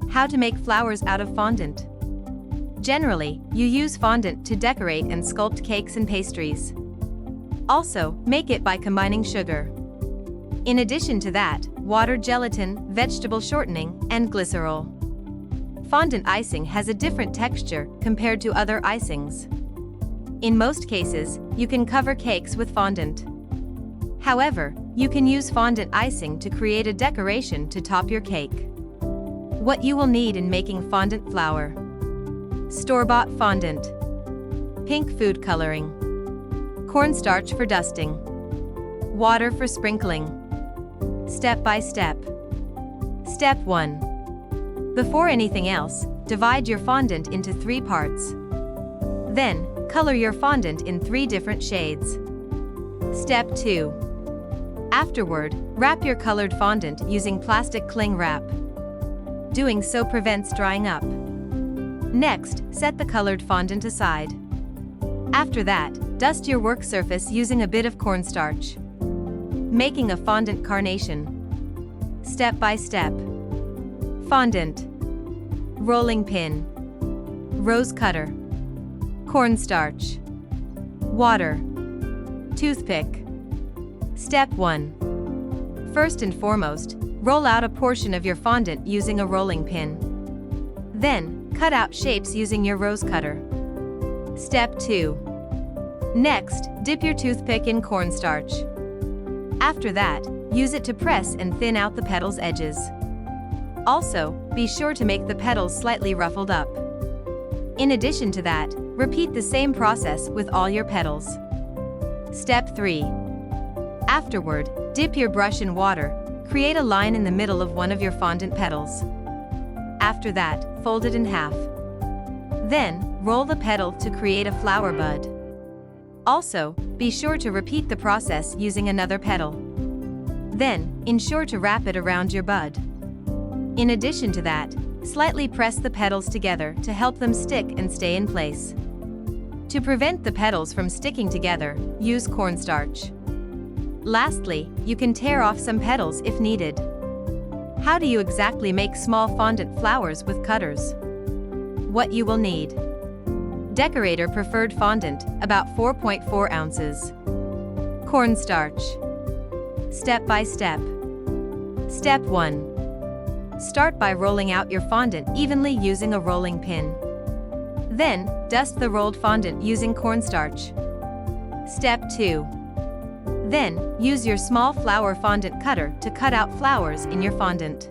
How to make flowers out of fondant. Generally, you use fondant to decorate and sculpt cakes and pastries. Also, make it by combining sugar. In addition to that, water, gelatin, vegetable shortening, and glycerol. Fondant icing has a different texture compared to other icings. In most cases, you can cover cakes with fondant. However, you can use fondant icing to create a decoration to top your cake. What you will need in making fondant flour: store-bought fondant, pink food coloring, cornstarch for dusting, water for sprinkling. Step by step. Step 1. Before anything else, divide your fondant into 3 parts. Then, color your fondant in 3 different shades. Step 2. Afterward, wrap your colored fondant using plastic cling wrap. Doing so prevents drying up. Next, set the colored fondant aside. After that, dust your work surface using a bit of cornstarch. Making a fondant carnation. Step by step. Fondant, rolling pin, rose cutter, cornstarch, water, toothpick. Step 1. First and foremost, roll out a portion of your fondant using a rolling pin. Then, cut out shapes using your rose cutter. Step 2. Next, dip your toothpick in cornstarch. After that, use it to press and thin out the petal's edges. Also, be sure to make the petals slightly ruffled up. In addition to that, repeat the same process with all your petals. Step 3. Afterward, dip your brush in water, create a line in the middle of one of your fondant petals. After that, fold it in half. Then, roll the petal to create a flower bud. Also, be sure to repeat the process using another petal. Then, ensure to wrap it around your bud. In addition to that, slightly press the petals together to help them stick and stay in place. To prevent the petals from sticking together, use cornstarch. Lastly, you can tear off some petals if needed. How do you exactly make small fondant flowers with cutters? What you will need: decorator preferred fondant, about 4.4 ounces. Cornstarch. Step by step. Step 1. Start by rolling out your fondant evenly using a rolling pin. Then, dust the rolled fondant using cornstarch. Step 2. Then, use your small flower fondant cutter to cut out flowers in your fondant.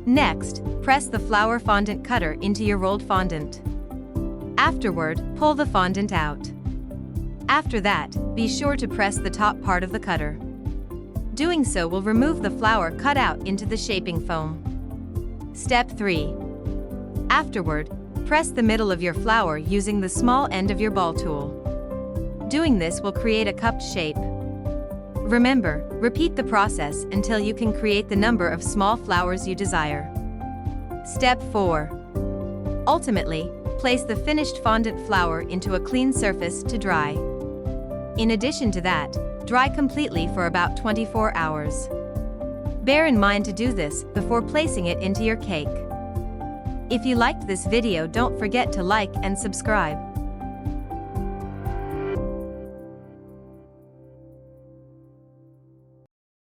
Next, press the flower fondant cutter into your rolled fondant. Afterward, pull the fondant out. After that, be sure to press the top part of the cutter. Doing so will remove the flower cut out into the shaping foam. Step 3. Afterward, press the middle of your flower using the small end of your ball tool. Doing this will create a cupped shape. Remember, repeat the process until you can create the number of small flowers you desire. Step 4. Ultimately, place the finished fondant flower into a clean surface to dry. In addition to that, dry completely for about 24 hours. Bear in mind to do this before placing it into your cake. If you liked this video, don't forget to like and subscribe.